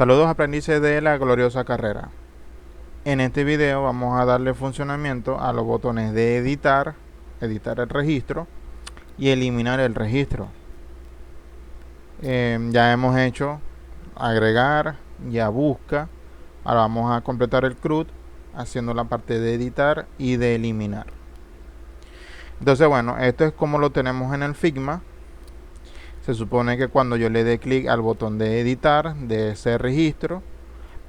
Saludos aprendices de la gloriosa carrera. En este video vamos a darle funcionamiento a los botones de editar el registro y eliminar el registro. Ya hemos hecho agregar, ya busca. Ahora vamos a completar el CRUD haciendo la parte de editar y de eliminar. Entonces bueno, esto es como lo tenemos en el Figma. Se supone que cuando yo le dé clic al botón de editar de ese registro,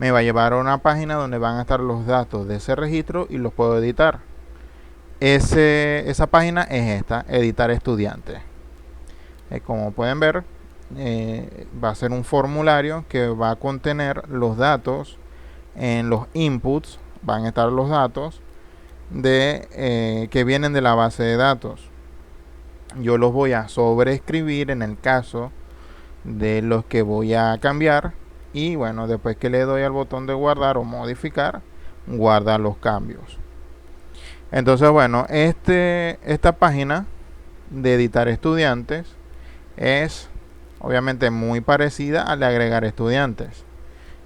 me va a llevar a una página donde van a estar los datos de ese registro y los puedo editar. Esa página es esta, editar estudiante. Como pueden ver, va a ser un formulario que va a contener los datos. En los inputs van a estar los datos que vienen de la base de datos. Yo los voy a sobreescribir en el caso de los que voy a cambiar. Y bueno, después que le doy al botón de guardar o modificar, guarda los cambios. Entonces bueno, esta página de editar estudiantes es obviamente muy parecida a la de agregar estudiantes.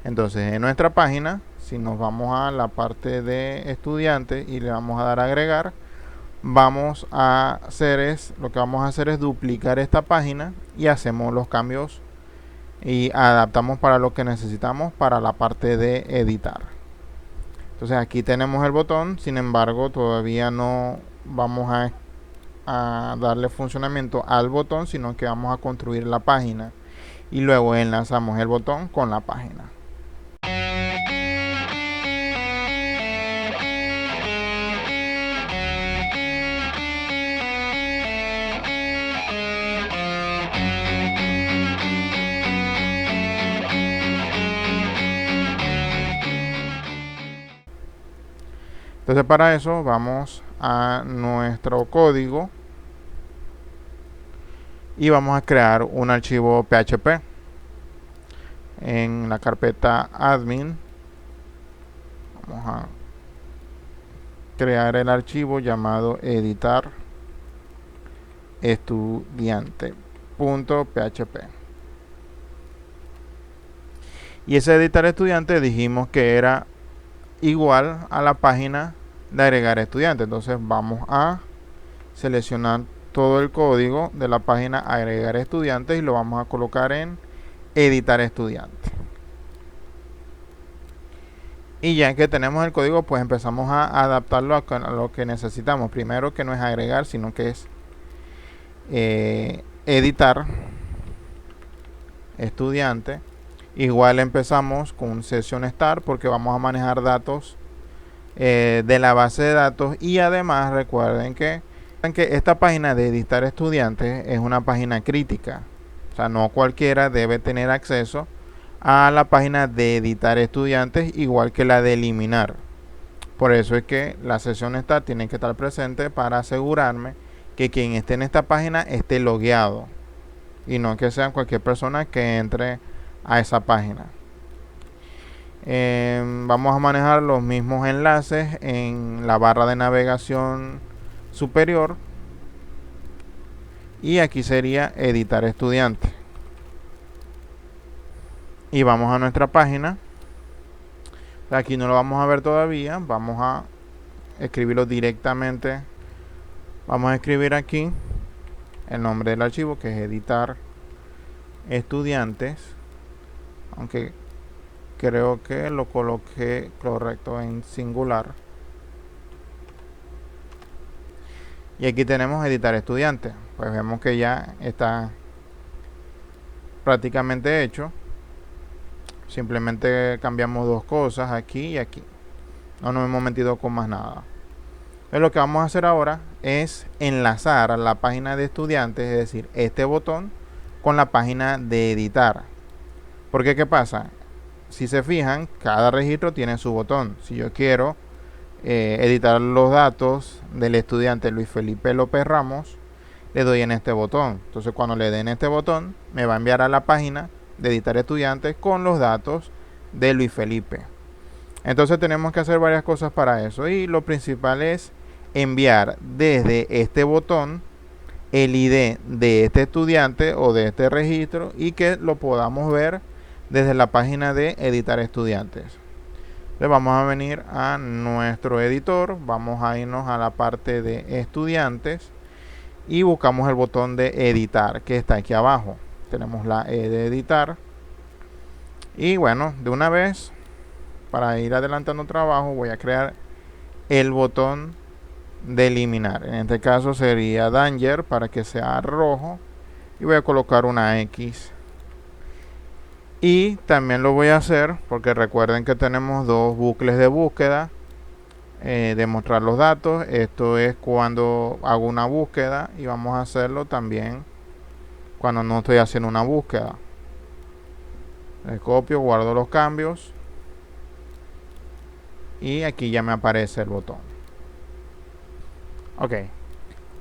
Entonces en nuestra página, si nos vamos a la parte de estudiantes y le vamos a dar a agregar, lo que vamos a hacer es duplicar esta página y hacemos los cambios y adaptamos para lo que necesitamos para la parte de editar. Entonces aquí tenemos el botón, sin embargo todavía no vamos a darle funcionamiento al botón, sino que vamos a construir la página y luego enlazamos el botón con la página. Entonces para eso vamos a nuestro código y vamos a crear un archivo PHP. En la carpeta admin vamos a crear el archivo llamado editar estudiante.php. Y ese editar estudiante dijimos que era igual a la página de agregar estudiante. Entonces vamos a seleccionar todo el código de la página agregar estudiantes y lo vamos a colocar en editar estudiante. Y ya que tenemos el código, pues empezamos a adaptarlo a lo que necesitamos. Primero, que no es agregar, sino que es editar estudiante. Igual empezamos con session start porque vamos a manejar datos de la base de datos. Y además recuerden que esta página de editar estudiantes es una página crítica. O sea, no cualquiera debe tener acceso a la página de editar estudiantes, igual que la de eliminar. Por eso es que la sesión start tiene que estar presente para asegurarme que quien esté en esta página esté logueado y no que sea cualquier persona que entre a esa página. Vamos a manejar los mismos enlaces en la barra de navegación superior y aquí sería editar estudiante. Y vamos a nuestra página. Aquí no lo vamos a ver todavía, vamos a escribirlo directamente. Vamos a escribir aquí el nombre del archivo, que es editar estudiantes, aunque creo que lo coloqué correcto en singular. Y aquí tenemos editar estudiantes. Pues vemos que ya está prácticamente hecho. Simplemente cambiamos dos cosas aquí y aquí. No nos hemos metido con más nada. Entonces lo que vamos a hacer ahora es enlazar a la página de estudiantes, es decir, este botón con la página de editar. Porque ¿qué pasa? Si se fijan, cada registro tiene su botón. Si yo quiero editar los datos del estudiante Luis Felipe López Ramos, le doy en este botón. Entonces cuando le den este botón, me va a enviar a la página de editar estudiantes con los datos de Luis Felipe. Entonces tenemos que hacer varias cosas para eso, y lo principal es enviar desde este botón el ID de este estudiante o de este registro y que lo podamos ver desde la página de editar estudiantes. Entonces vamos a venir a nuestro editor, vamos a irnos a la parte de estudiantes y buscamos el botón de editar que está aquí abajo. Tenemos la E de editar y bueno, de una vez, para ir adelantando trabajo, voy a crear el botón de eliminar. En este caso sería Danger para que sea rojo y voy a colocar una X. Y también lo voy a hacer porque recuerden que tenemos dos bucles de búsqueda de mostrar los datos. Esto es cuando hago una búsqueda y vamos a hacerlo también cuando no estoy haciendo una búsqueda. Le copio, guardo los cambios y aquí ya me aparece el botón. Ok,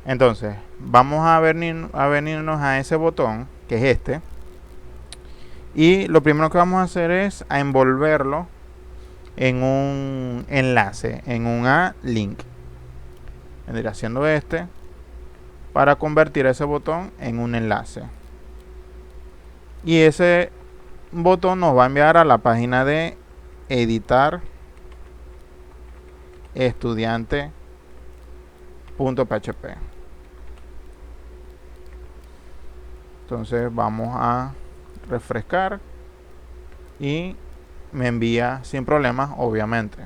entonces vamos a venirnos a ese botón que es este. Y lo primero que vamos a hacer es a envolverlo en un enlace, en un A-link. Vendría haciendo este para convertir ese botón en un enlace. Y ese botón nos va a enviar a la página de editar estudiante.php. Entonces vamos a refrescar y me envía sin problemas, obviamente.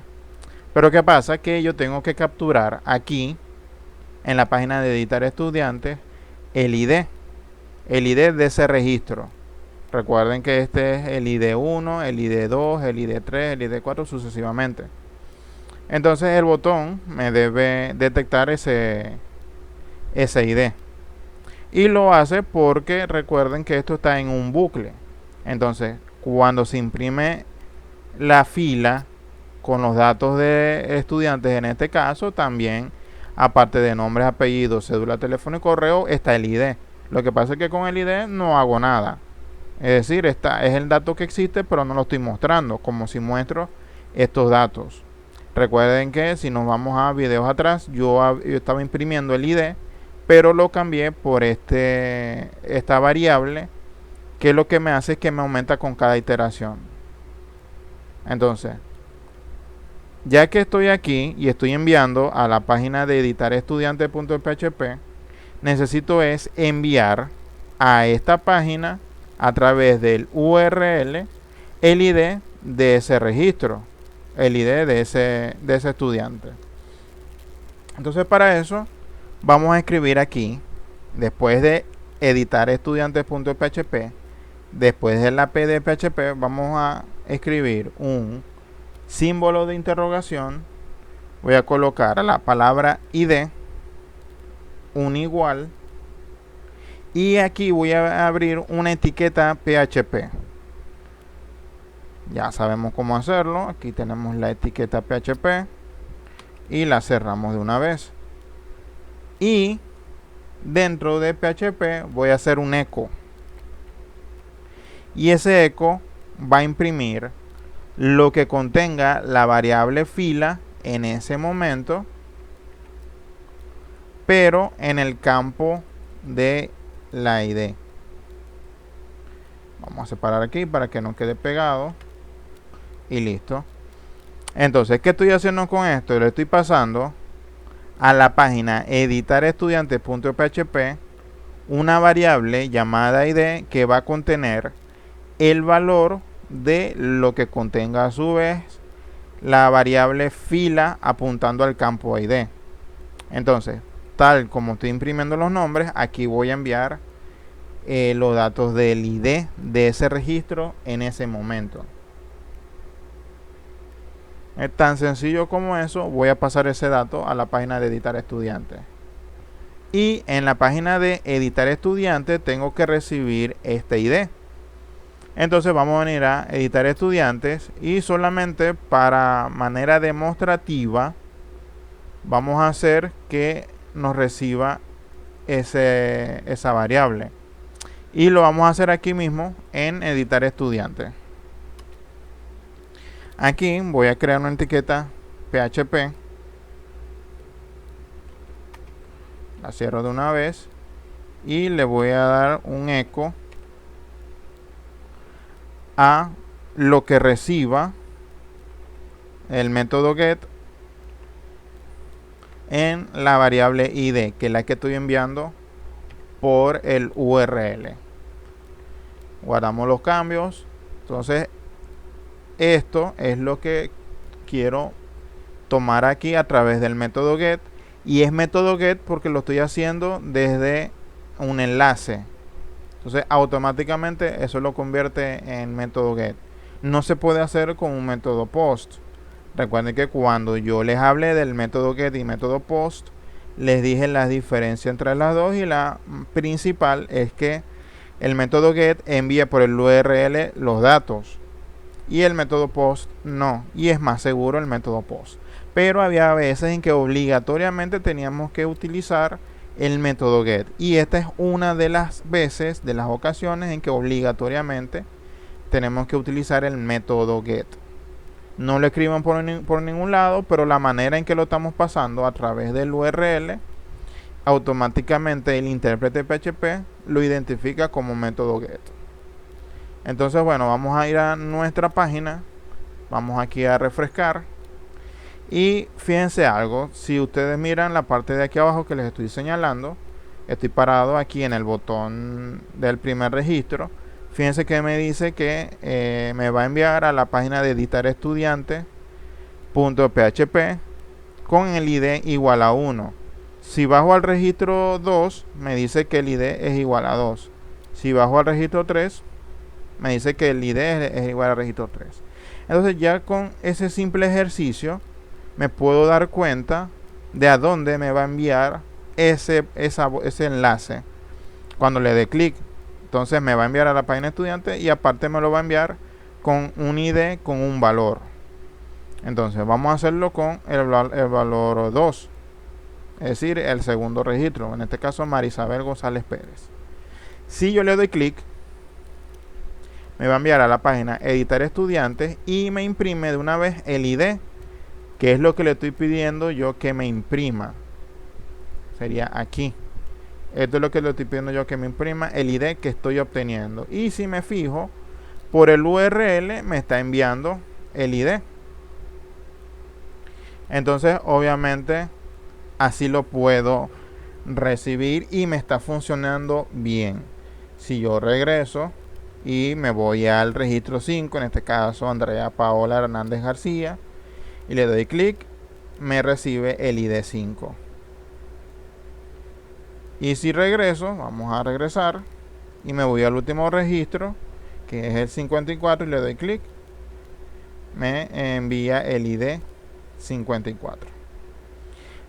Pero ¿qué pasa? Que yo tengo que capturar aquí en la página de editar estudiantes el ID de ese registro. Recuerden que este es el ID 1, el ID 2, el ID 3, el ID 4 sucesivamente. Entonces el botón me debe detectar ese ID. Y lo hace porque recuerden que esto está en un bucle. Entonces cuando se imprime la fila con los datos de estudiantes, en este caso también, aparte de nombres, apellidos, cédula, teléfono y correo, está el ID. Lo que pasa es que con el ID no hago nada. Es decir, es el dato que existe, pero no lo estoy mostrando, como si muestro estos datos. Recuerden que si nos vamos a videos atrás, yo estaba imprimiendo el ID, pero lo cambié por esta variable, que lo que me hace es que me aumenta con cada iteración. Entonces, ya que estoy aquí y estoy enviando a la página de editar estudiante.php, necesito es enviar a esta página a través del URL el ID de ese registro, el ID de ese estudiante. Entonces para eso vamos a escribir aquí, después de editar estudiante.php, después de la P de PHP, vamos a escribir un símbolo de interrogación. Voy a colocar la palabra ID, un igual, y aquí voy a abrir una etiqueta PHP. Ya sabemos cómo hacerlo. Aquí tenemos la etiqueta PHP y la cerramos de una vez. Y dentro de PHP voy a hacer un eco. Y ese eco va a imprimir lo que contenga la variable fila en ese momento, pero en el campo de la ID. Vamos a separar aquí para que no quede pegado. Y listo. Entonces, ¿qué estoy haciendo con esto? Le estoy pasando a la página editarestudiante.php una variable llamada ID que va a contener el valor de lo que contenga a su vez la variable fila apuntando al campo ID. Entonces, tal como estoy imprimiendo los nombres, aquí voy a enviar los datos del ID de ese registro en ese momento. Es tan sencillo como eso. Voy a pasar ese dato a la página de editar estudiante. Y en la página de editar estudiante tengo que recibir este ID. Entonces vamos a venir a editar estudiantes y solamente para manera demostrativa vamos a hacer que nos reciba esa variable. Y lo vamos a hacer aquí mismo en editar estudiante. Aquí voy a crear una etiqueta PHP. La cierro de una vez y le voy a dar un eco a lo que reciba el método get en la variable id, que es la que estoy enviando por el URL. Guardamos los cambios. Entonces esto es lo que quiero tomar aquí a través del método get, y es método get porque lo estoy haciendo desde un enlace. Entonces automáticamente eso lo convierte en método get. No se puede hacer con un método post. Recuerden que cuando yo les hablé del método get y método post, les dije la diferencia entre las dos, y la principal es que el método get envía por el URL los datos y el método post no, y es más seguro el método post. Pero había veces en que obligatoriamente teníamos que utilizar el método get, y esta es una de las veces, de las ocasiones en que obligatoriamente tenemos que utilizar el método get. No lo escriban por ningún lado, pero la manera en que lo estamos pasando a través del URL, automáticamente el intérprete PHP lo identifica como método get. Entonces, bueno, vamos a ir a nuestra página, vamos aquí a refrescar, y fíjense algo. Si ustedes miran la parte de aquí abajo que les estoy señalando, estoy parado aquí en el botón del primer registro. Fíjense que me dice que me va a enviar a la página de editarestudiante.php con el ID igual a 1. Si bajo al registro 2, me dice que el ID es igual a 2. Si bajo al registro 3, me dice que el ID es igual al registro 3. Entonces ya con ese simple ejercicio me puedo dar cuenta de a dónde me va a enviar ese enlace cuando le dé clic. Entonces me va a enviar a la página estudiante, y aparte me lo va a enviar con un ID con un valor. Entonces vamos a hacerlo con el valor 2, es decir, el segundo registro, en este caso Marisabel González Pérez. Si yo le doy clic, me va a enviar a la página editar estudiantes y me imprime de una vez el ID, que es lo que le estoy pidiendo yo que me imprima. Sería aquí. Esto es lo que le estoy pidiendo yo que me imprima, el ID que estoy obteniendo. Y si me fijo, por el URL me está enviando el ID. Entonces, obviamente, así lo puedo recibir y me está funcionando bien. Si yo regreso y me voy al registro 5, en este caso Andrea Paola Hernández García, y le doy clic, me recibe el ID 5. Y si regreso, vamos a regresar, y me voy al último registro, que es el 54, y le doy clic, me envía el ID 54.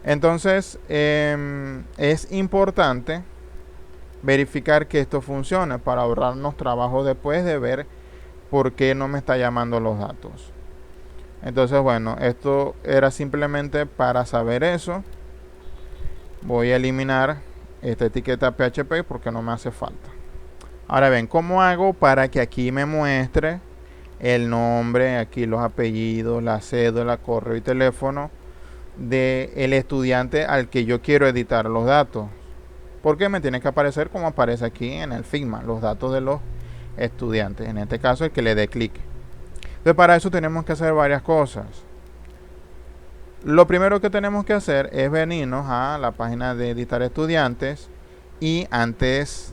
Entonces es importante verificar que esto funcione para ahorrarnos trabajo después de ver por qué no me está llamando los datos. Entonces, bueno, esto era simplemente para saber eso. Voy a eliminar esta etiqueta PHP porque no me hace falta. Ahora bien, ¿cómo hago para que aquí me muestre el nombre, aquí los apellidos, la cédula, correo y teléfono del estudiante al que yo quiero editar los datos? Porque me tiene que aparecer como aparece aquí en el Figma, los datos de los estudiantes, en este caso el que le dé clic. Entonces, para eso tenemos que hacer varias cosas. Lo primero que tenemos que hacer es venirnos a la página de editar estudiantes, y antes,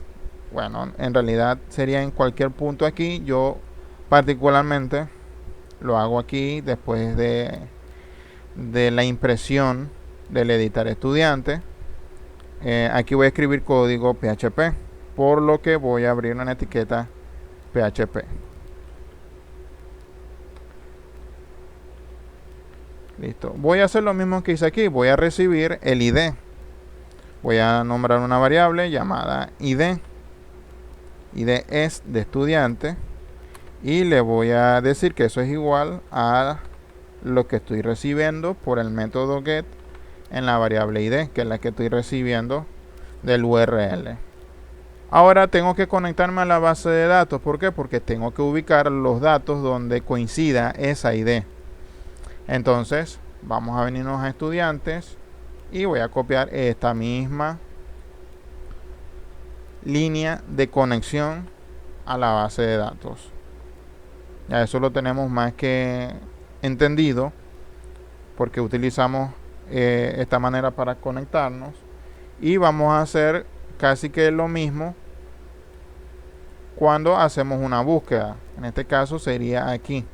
bueno, en realidad sería en cualquier punto aquí. Yo particularmente lo hago aquí después de la impresión del editar estudiante. Aquí voy a escribir código PHP, por lo que voy a abrir una etiqueta PHP. Listo. Voy a hacer lo mismo que hice aquí. Voy a recibir el ID. Voy a nombrar una variable llamada ID. ID es de estudiante. Y le voy a decir que eso es igual a lo que estoy recibiendo por el método get en la variable ID, que es la que estoy recibiendo del URL. Ahora tengo que conectarme a la base de datos. ¿Por qué? Porque tengo que ubicar los datos donde coincida esa ID. Entonces vamos a venirnos a estudiantes y voy a copiar esta misma línea de conexión a la base de datos. Ya eso lo tenemos más que entendido porque utilizamos esta manera para conectarnos. Y vamos a hacer casi que lo mismo cuando hacemos una búsqueda. En este caso sería aquí.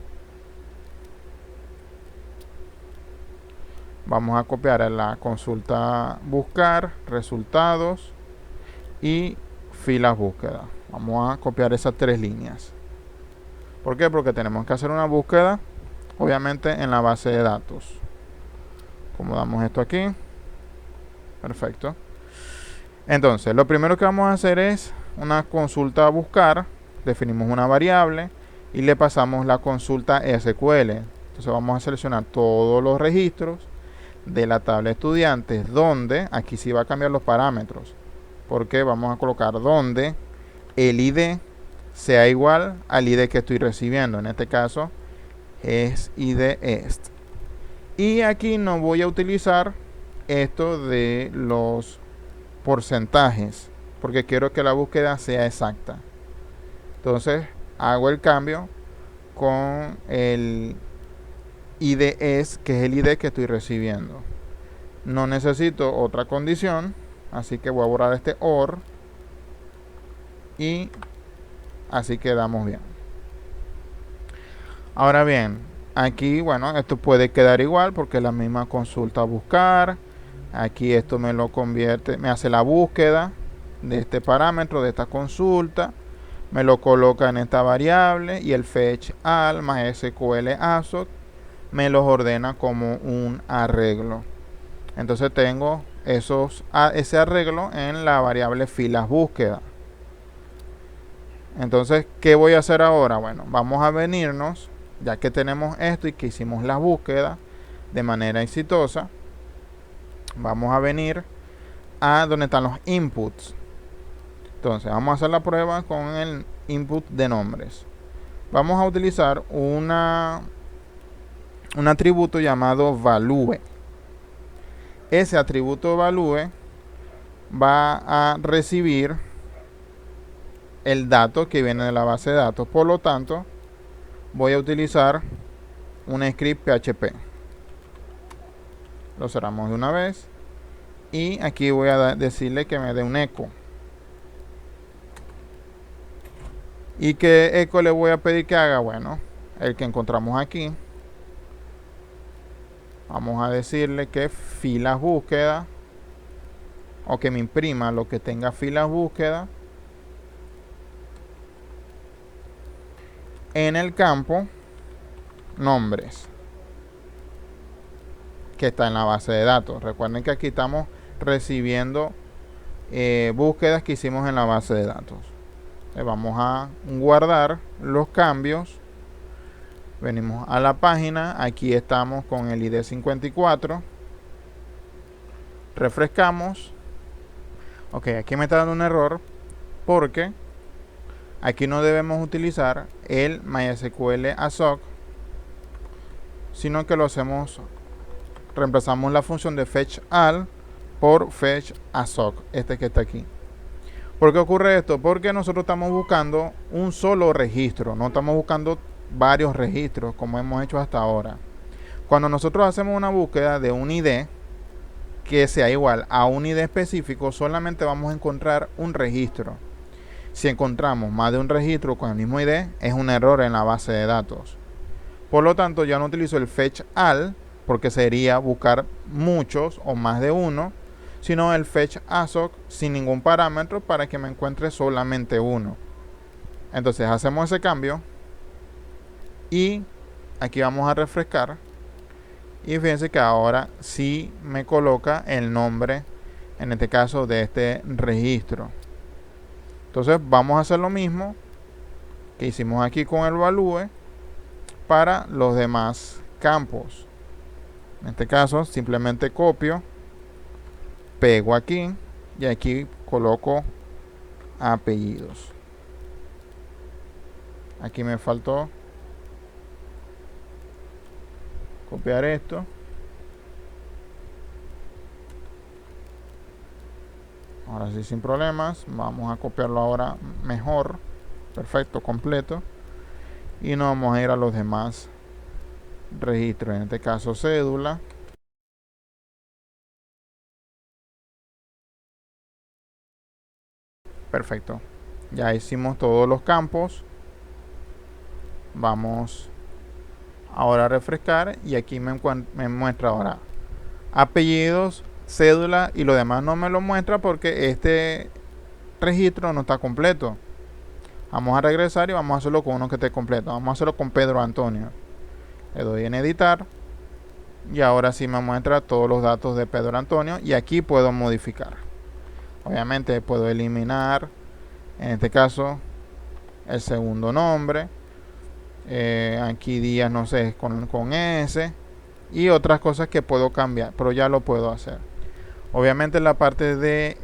Vamos a copiar en la consulta buscar, resultados y filas búsqueda. Vamos a copiar esas tres líneas. ¿Por qué? Porque tenemos que hacer una búsqueda, obviamente, en la base de datos. Acomodamos esto aquí. Perfecto. Entonces, lo primero que vamos a hacer es una consulta a buscar. Definimos una variable y le pasamos la consulta SQL. Entonces vamos a seleccionar todos los registros de la tabla de estudiantes, donde aquí sí va a cambiar los parámetros, porque vamos a colocar donde el ID sea igual al ID que estoy recibiendo. En este caso es ID est. Y aquí no voy a utilizar esto de los porcentajes, porque quiero que la búsqueda sea exacta. Entonces hago el cambio con el ID es, que es el ID que estoy recibiendo. No necesito otra condición, así que voy a borrar este OR y así quedamos bien. Ahora bien, aquí, bueno, esto puede quedar igual porque es la misma consulta a buscar. Aquí esto me lo convierte, me hace la búsqueda de este parámetro, de esta consulta, me lo coloca en esta variable y el fetch all más SQL ASOC me los ordena como un arreglo. Entonces tengo ese arreglo en la variable filas búsqueda. Entonces, ¿qué voy a hacer ahora? Bueno, vamos a venirnos, ya que tenemos esto y que hicimos la búsqueda de manera exitosa, vamos a venir a donde están los inputs. Entonces, vamos a hacer la prueba con el input de nombres. Vamos a utilizar un atributo llamado value. Ese atributo value va a recibir el dato que viene de la base de datos. Por lo tanto, voy a utilizar un script PHP. Lo cerramos de una vez. Y aquí voy a decirle que me dé un eco. ¿Y qué eco le voy a pedir que haga? Bueno, el que encontramos aquí. Vamos a decirle que filas búsqueda, o que me imprima lo que tenga filas búsqueda en el campo nombres, que está en la base de datos. Recuerden que aquí estamos recibiendo búsquedas que hicimos en la base de datos. Vamos a guardar los cambios. Venimos a la página. Aquí estamos con el ID 54. Refrescamos. Ok, aquí me está dando un error porque aquí no debemos utilizar el MySQL ASOC, sino que lo hacemos, reemplazamos la función de fetch all por fetch ASOC, este que está aquí. ¿Por qué ocurre esto? Porque nosotros estamos buscando un solo registro, no estamos buscando varios registros como hemos hecho hasta ahora. Cuando nosotros hacemos una búsqueda de un ID que sea igual a un ID específico, solamente vamos a encontrar un registro. Si encontramos más de un registro con el mismo ID, es un error en la base de datos. Por lo tanto, ya no utilizo el fetch all, porque sería buscar muchos o más de uno, sino el fetch ASOC sin ningún parámetro para que me encuentre solamente uno. Entonces hacemos ese cambio y aquí vamos a refrescar y fíjense que ahora sí me coloca el nombre, en este caso, de este registro. Entonces vamos a hacer lo mismo que hicimos aquí con el value para los demás campos. En este caso simplemente copio, pego aquí y aquí coloco apellidos. Aquí me faltó copiar esto. Ahora sí, sin problemas. Vamos a copiarlo ahora mejor. Perfecto, completo. y nos vamos a ir a los demás registros, en este caso cédula. Perfecto, ya hicimos todos los campos. Vamos ahora a refrescar y aquí me muestra ahora apellidos, cédula, y lo demás no me lo muestra porque este registro no está completo. Vamos a regresar y vamos a hacerlo con uno que esté completo. Vamos a hacerlo con Pedro Antonio. Le doy en editar y ahora sí me muestra todos los datos de Pedro Antonio y aquí puedo modificar. Obviamente puedo eliminar, en este caso, el segundo nombre. Aquí Díaz, no sé, con S, y otras cosas que puedo cambiar, pero ya lo puedo hacer. Obviamente la parte de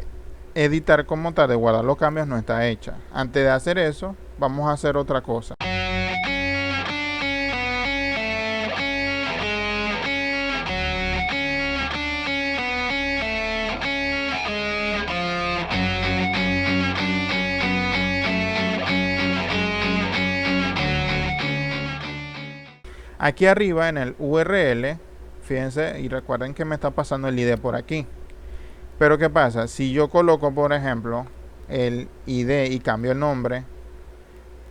editar como tal, de guardar los cambios, no está hecha. Antes de hacer eso, vamos a hacer otra cosa. Aquí arriba en el URL, fíjense y recuerden que me está pasando el ID por aquí. Pero ¿qué pasa? Si yo coloco, por ejemplo, el ID y cambio el nombre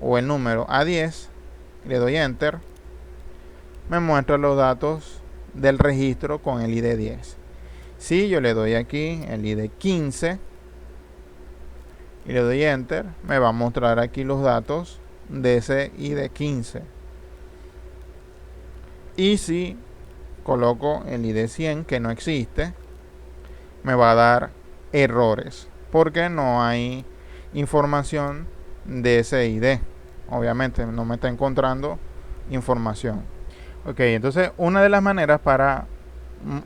o el número a 10, le doy Enter, me muestra los datos del registro con el ID 10. Si yo le doy aquí el ID 15 y le doy Enter, me va a mostrar aquí los datos de ese ID 15. Y si coloco el ID 100, que no existe, me va a dar errores porque no hay información de ese ID. Obviamente no me está encontrando información. Ok, entonces una de las maneras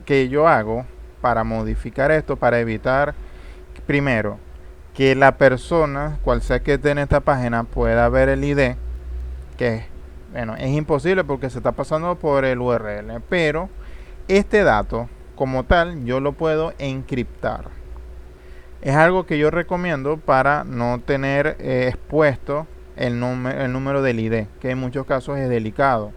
que yo hago para modificar esto, para evitar, primero, que la persona, cual sea que esté en esta página, pueda ver el ID, que bueno, es imposible porque se está pasando por el URL, pero este dato como tal yo lo puedo encriptar. Es algo que yo recomiendo para no tener expuesto el número del ID, que en muchos casos es delicado.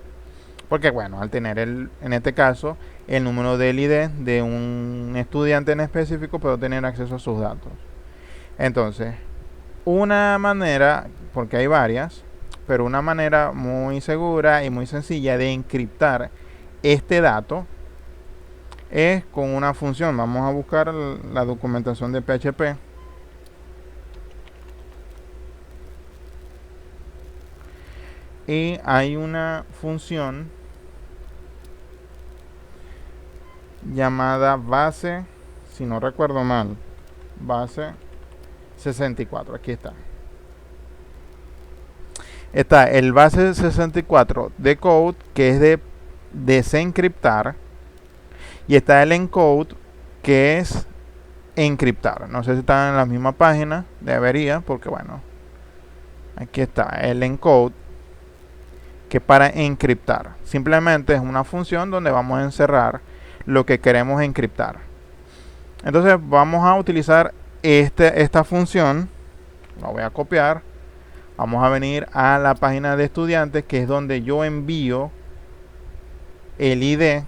Porque bueno, al tener en este caso el número del ID de un estudiante en específico, puedo tener acceso a sus datos. Entonces, una manera, porque hay varias, pero una manera muy segura y muy sencilla de encriptar este dato es con una función. Vamos a buscar la documentación de PHP. Y hay una función llamada base, si no recuerdo mal, base 64. Aquí está. Está el base 64 de code, que es de desencriptar, y está el encode, que es encriptar. No sé si están en la misma página, debería, porque bueno, aquí está el encode, que para encriptar simplemente es una función donde vamos a encerrar lo que queremos encriptar. Entonces vamos a utilizar esta función. La voy a copiar. Vamos a venir a la página de estudiantes, que es donde yo envío el ID. En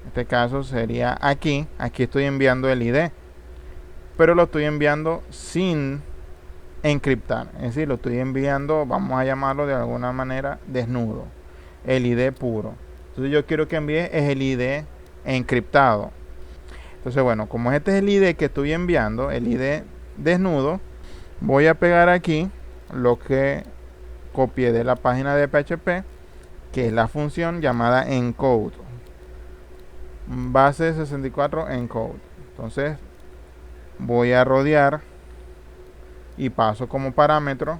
este caso sería aquí. Aquí estoy enviando el ID, pero lo estoy enviando sin encriptar. Es decir, lo estoy enviando, vamos a llamarlo de alguna manera, desnudo. El ID puro. Entonces yo quiero que envíe es el ID encriptado. Entonces bueno, como este es el ID que estoy enviando, el ID desnudo, voy a pegar aquí lo que copié de la página de PHP, que es la función llamada encode, base 64 encode. Entonces voy a rodear y paso como parámetro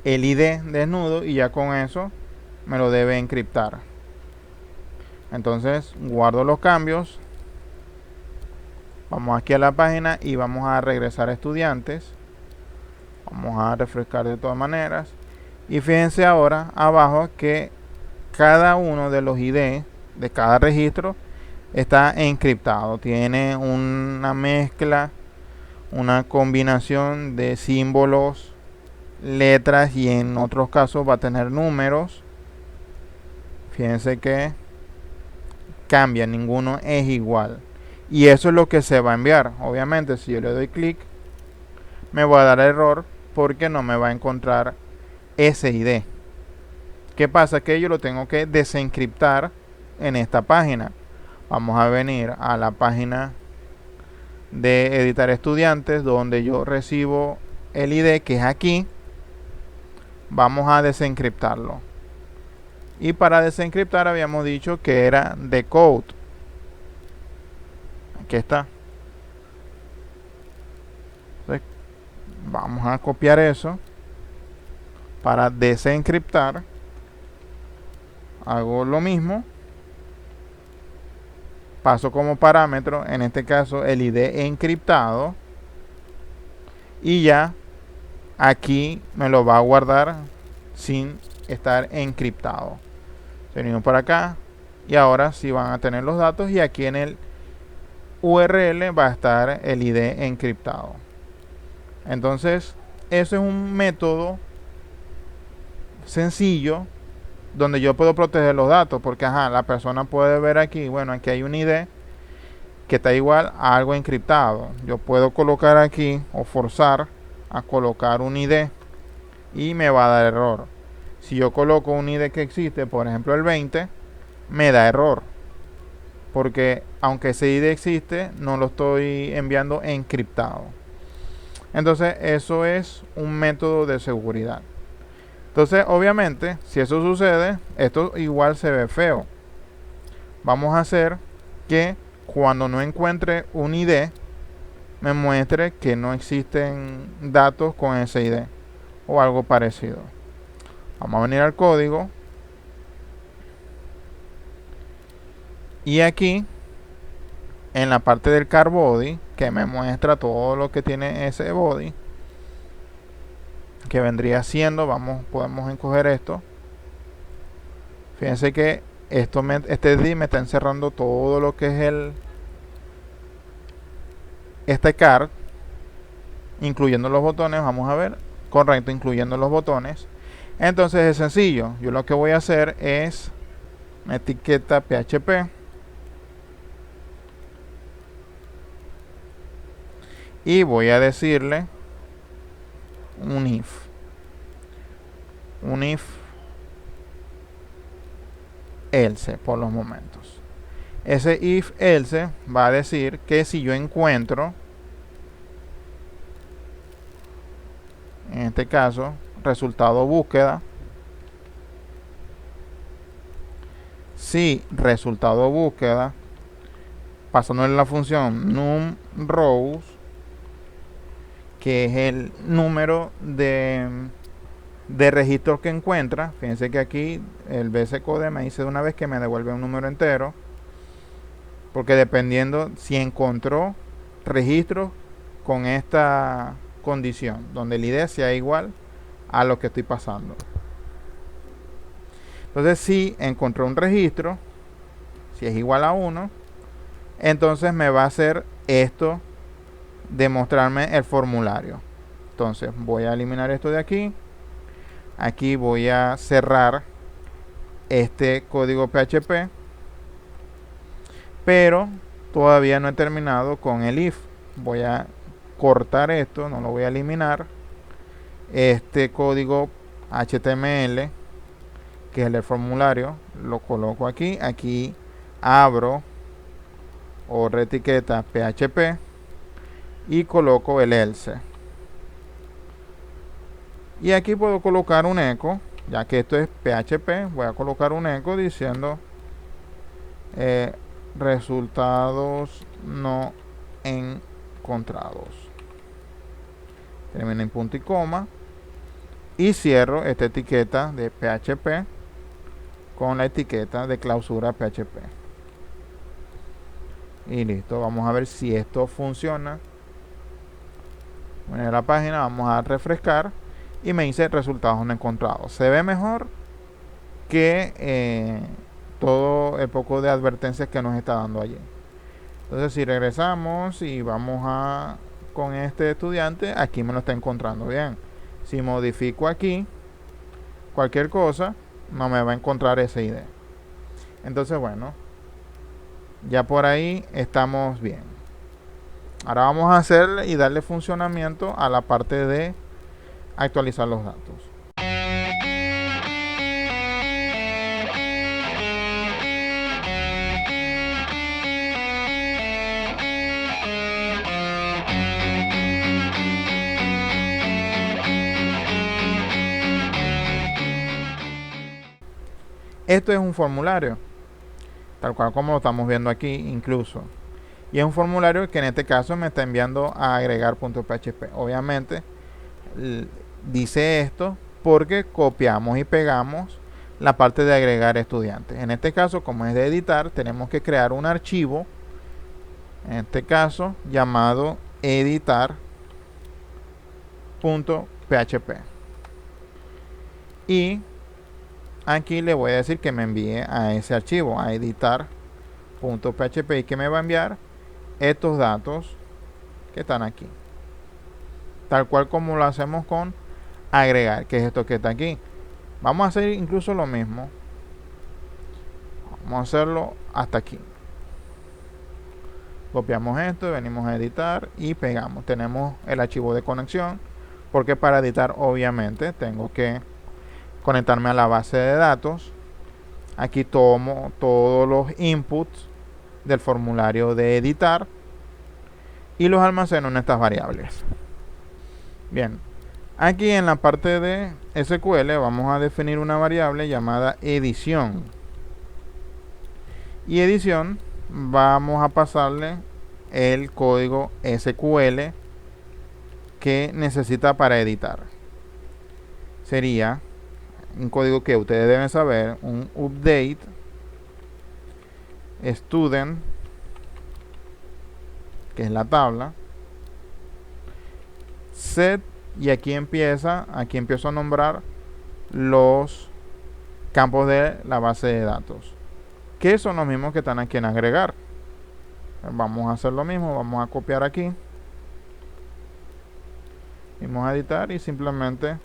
el ID desnudo, y ya con eso me lo debe encriptar. Entonces guardo los cambios, vamos aquí a la página y vamos a regresar a estudiantes. Vamos a refrescar de todas maneras, y fíjense ahora abajo que cada uno de los ID de cada registro está encriptado. Tiene una mezcla, una combinación de símbolos letras y en otros casos va a tener números. Fíjense que cambia, ninguno es igual. Y eso es lo que se va a enviar. Obviamente, si yo le doy clic, me va a dar error porque no me va a encontrar ese ID. ¿Qué pasa? Que yo lo tengo que desencriptar en esta página. Vamos a venir a la página de editar estudiantes, donde yo recibo el ID, que es aquí. Vamos a desencriptarlo. Y para desencriptar habíamos dicho que era decode. Aquí está. Entonces, vamos a copiar eso para desencriptar. Hago lo mismo. Paso como parámetro, en este caso, el ID encriptado. Y ya aquí me lo va a guardar sin estar encriptado. Venimos por acá y ahora sí van a tener los datos, y aquí en el URL va a estar el ID encriptado. Entonces, eso es un método sencillo donde yo puedo proteger los datos, porque la persona puede ver aquí, bueno, aquí hay un ID que está igual a algo encriptado. Yo puedo colocar aquí o forzar a colocar un ID y me va a dar error. Si yo coloco un ID que existe, por ejemplo el 20, me da error, porque aunque ese ID existe, no lo estoy enviando encriptado. Entonces eso es un método de seguridad. Entonces, obviamente, si eso sucede, esto igual se ve feo. Vamos a hacer que cuando no encuentre un ID, me muestre que no existen datos con ese ID o algo parecido. Vamos a venir al código. Y aquí, en la parte del car body, que me muestra todo lo que tiene ese body, que vendría siendo, podemos encoger esto. Fíjense que este div me está encerrando todo lo que es este card, incluyendo los botones. Vamos a ver, correcto, incluyendo los botones. Entonces es sencillo. Yo lo que voy a hacer es una etiqueta PHP y voy a decirle un if else por los momentos. Ese if else va a decir que si yo encuentro, en este caso, resultado búsqueda, si resultado búsqueda, pasando en la función num rows, que es el número de registros que encuentra. Fíjense que aquí el VS Code me dice de una vez que me devuelve un número entero, porque dependiendo si encontró registros con esta condición, donde el ID sea igual a lo que estoy pasando. Entonces, si encontró un registro, si es igual a 1, entonces me va a hacer esto de mostrarme el formulario. Entonces voy a eliminar esto de aquí. Aquí voy a cerrar este código PHP, pero todavía no he terminado con el if. Voy a cortar esto, no lo voy a eliminar. Este código HTML, que es el del formulario, lo coloco aquí. Aquí abro otra etiqueta PHP y coloco el else. Y aquí puedo colocar un eco, ya que esto es PHP. Voy a colocar un eco diciendo resultados no encontrados. Termina en punto y coma. Y cierro esta etiqueta de PHP con la etiqueta de clausura PHP. Y listo. Vamos a ver si esto funciona. Voy a la página, vamos a refrescar y me dice resultados no encontrados. Se ve mejor que todo el poco de advertencias que nos está dando allí. Entonces, si regresamos y vamos con este estudiante, aquí me lo está encontrando bien. Si modifico aquí cualquier cosa, no me va a encontrar ese ID. Entonces, bueno, ya por ahí estamos bien. Ahora vamos a hacer y darle funcionamiento a la parte de actualizar los datos. Esto es un formulario, tal cual como lo estamos viendo aquí incluso. Y es un formulario que en este caso me está enviando a agregar.php. Obviamente dice esto porque copiamos y pegamos la parte de agregar estudiantes. En este caso, como es de editar, tenemos que crear un archivo, en este caso llamado editar.php. Y aquí le voy a decir que me envíe a ese archivo, a editar.php, y que me va a enviar estos datos que están aquí, tal cual como lo hacemos con agregar, que es esto que está aquí. Vamos a hacer incluso lo mismo, vamos a hacerlo hasta aquí. Copiamos esto, venimos a editar y pegamos. Tenemos el archivo de conexión, porque para editar obviamente tengo que conectarme a la base de datos. Aquí tomo todos los inputs del formulario de editar y los almaceno en estas variables. Bien, aquí en la parte de SQL vamos a definir una variable llamada edición. Y edición vamos a pasarle el código SQL que necesita para editar. Sería un código que ustedes deben saber, un update student, que es la tabla, set, y aquí empiezo a nombrar los campos de la base de datos, que son los mismos que están aquí en agregar. Vamos a hacer lo mismo, vamos a copiar aquí, vamos a editar y simplemente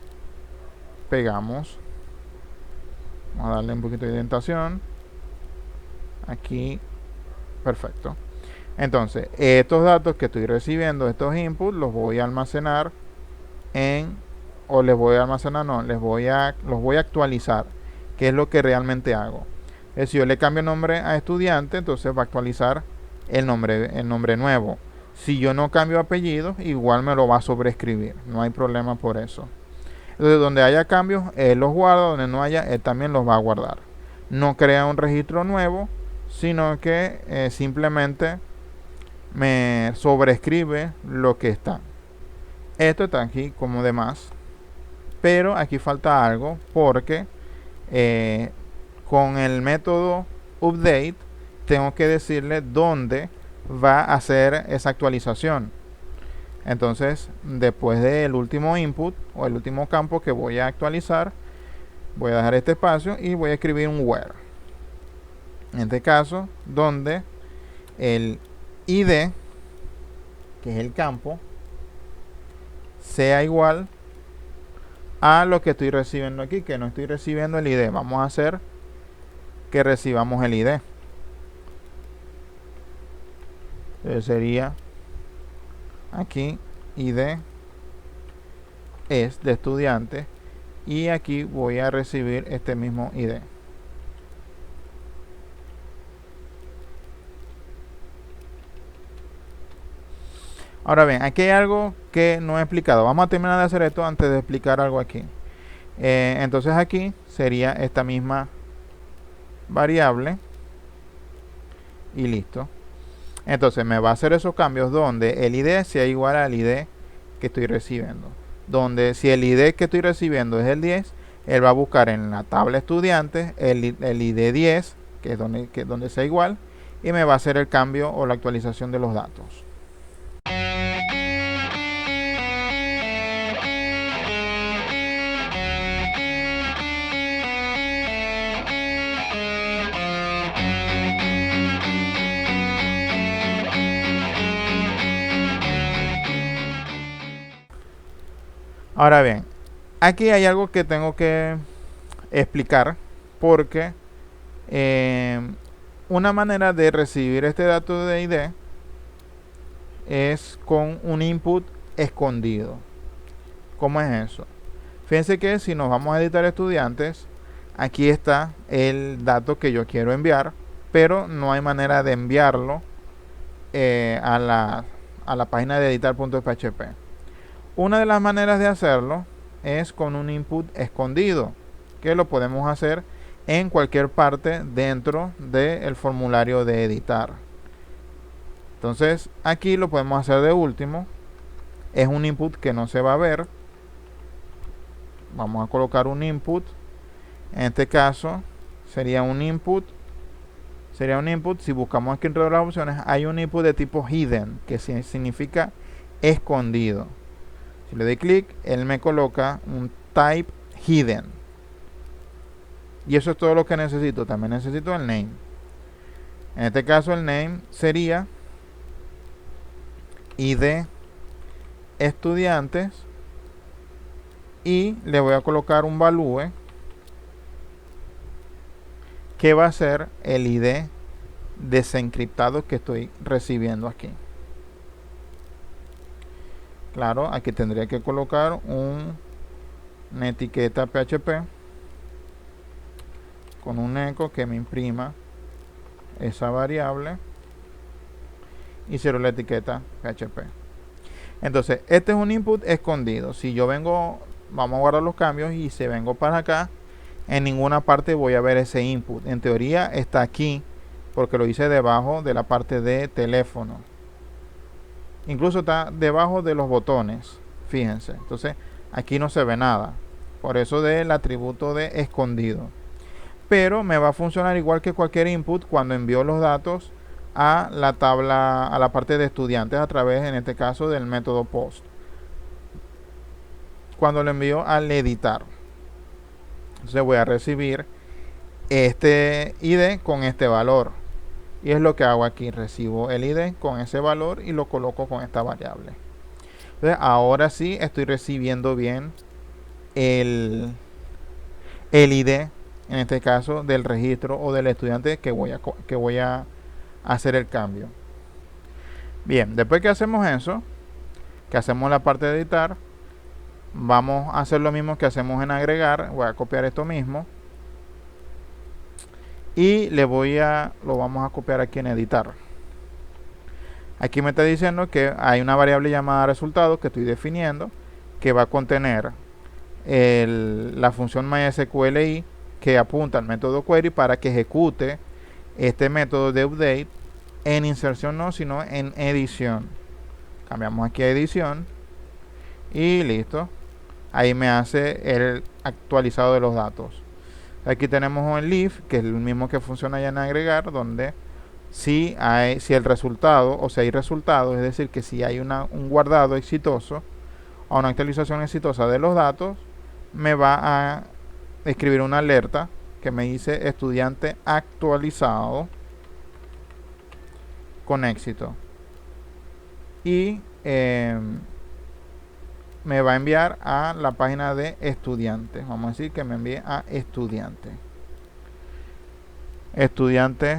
pegamos. Vamos a darle un poquito de indentación aquí, perfecto. Entonces, estos datos que estoy recibiendo, estos inputs, los voy a almacenar los voy a actualizar, que es lo que realmente hago. Si yo le cambio nombre a estudiante, entonces va a actualizar el nombre nuevo. Si yo no cambio apellido, igual me lo va a sobreescribir, no hay problema por eso. Entonces, donde haya cambios, él los guarda, donde no haya, él también los va a guardar. No crea un registro nuevo, sino que simplemente me sobreescribe lo que está. Esto está aquí como demás, pero aquí falta algo, porque con el método update tengo que decirle dónde va a hacer esa actualización. Entonces, después del último input o el último campo que voy a actualizar, voy a dejar este espacio y voy a escribir un where. En este caso, donde el ID, que es el campo, sea igual a lo que estoy recibiendo aquí, que no estoy recibiendo el ID. Vamos a hacer que recibamos el ID. Entonces sería aquí ID es de estudiante y aquí voy a recibir este mismo ID. Ahora bien, aquí hay algo que no he explicado. Vamos a terminar de hacer esto antes de explicar algo aquí. Entonces aquí sería esta misma variable y listo. Entonces me va a hacer esos cambios donde el ID sea igual al ID que estoy recibiendo. Donde si el ID que estoy recibiendo es el 10, él va a buscar en la tabla estudiantes el ID 10, que es donde sea igual, y me va a hacer el cambio o la actualización de los datos. Ahora bien, Aquí hay algo que tengo que explicar porque una manera de recibir este dato de ID es con un input escondido. ¿Cómo es eso? Fíjense que si nos vamos a editar estudiantes, aquí está el dato que yo quiero enviar, pero no hay manera de enviarlo a la página de editar.php. Una de las maneras de hacerlo es con un input escondido, que lo podemos hacer en cualquier parte dentro del formulario de editar. Entonces aquí lo podemos hacer de último. Es un input que no se va a ver. Vamos a colocar un input. En este caso sería un input. Si buscamos aquí entre las opciones, hay un input de tipo hidden, que significa escondido. Si le doy clic, él me coloca un type hidden. Y eso es todo lo que necesito. También necesito el name. En este caso el name sería ID estudiantes. Y le voy a colocar un value que va a ser el ID desencriptado que estoy recibiendo aquí. Claro, aquí tendría que colocar una etiqueta PHP con un eco que me imprima esa variable y cierro la etiqueta PHP. Entonces, este es un input escondido. Si yo vengo, vamos a guardar los cambios, y si vengo para acá, en ninguna parte voy a ver ese input. En teoría está aquí porque lo hice debajo de la parte de teléfono. Incluso está debajo de los botones, fíjense. Entonces aquí no se ve nada, por eso del atributo de escondido. Pero me va a funcionar igual que cualquier input cuando envío los datos a la tabla, a la parte de estudiantes, a través, en este caso, del método post. Cuando lo envío al editar, entonces voy a recibir este ID con este valor. Y es lo que hago aquí. Recibo el ID con ese valor y lo coloco con esta variable. Entonces ahora sí estoy recibiendo bien el ID, en este caso, del registro o del estudiante que voy a hacer el cambio. Bien, después que hacemos eso, que hacemos la parte de editar, vamos a hacer lo mismo que hacemos en agregar. Voy a copiar esto mismo y lo vamos a copiar aquí en editar. Aquí me está diciendo que hay una variable llamada resultados que estoy definiendo, que va a contener la función MySQLi que apunta al método query para que ejecute este método de update en inserción, no, sino en edición. Cambiamos aquí a edición y listo. Ahí me hace el actualizado de los datos. Aquí tenemos un leaf, que es el mismo que funciona ya en agregar, donde si el resultado, o sea, hay resultados, es decir, que si hay un guardado exitoso o una actualización exitosa de los datos, me va a escribir una alerta que me dice estudiante actualizado con éxito. Y me va a enviar a la página de estudiantes. Vamos a decir que me envíe a estudiantes. Estudiantes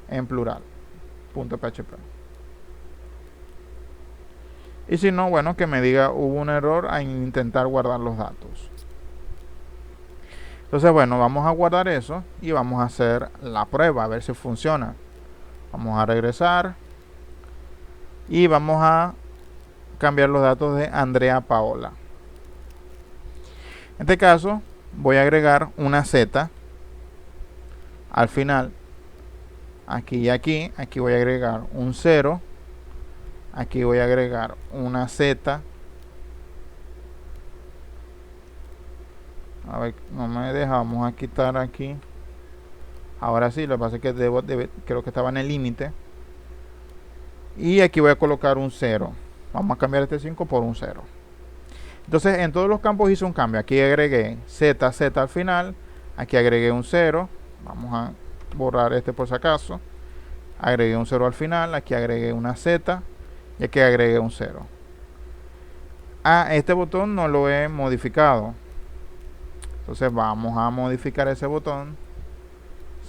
en plural. .php. Y si no, bueno, que me diga hubo un error al intentar guardar los datos. Entonces, bueno, vamos a guardar eso y vamos a hacer la prueba, a ver si funciona. Vamos a regresar y vamos a cambiar los datos de Andrea Paola. En este caso voy a agregar una Z al final. Aquí y aquí voy a agregar un 0. Aquí voy a agregar una Z. A ver, no me deja, vamos a quitar aquí. Ahora sí, lo que pasa es que creo que estaba en el límite. Y aquí voy a colocar un 0. Vamos a cambiar este 5 por un 0. Entonces en todos los campos hice un cambio. Aquí agregué Z al final. Aquí agregué un 0. Vamos a borrar este por si acaso. Agregué un 0 al final. Aquí agregué una Z. Y aquí agregué un 0. Este botón no lo he modificado. Entonces vamos a modificar ese botón.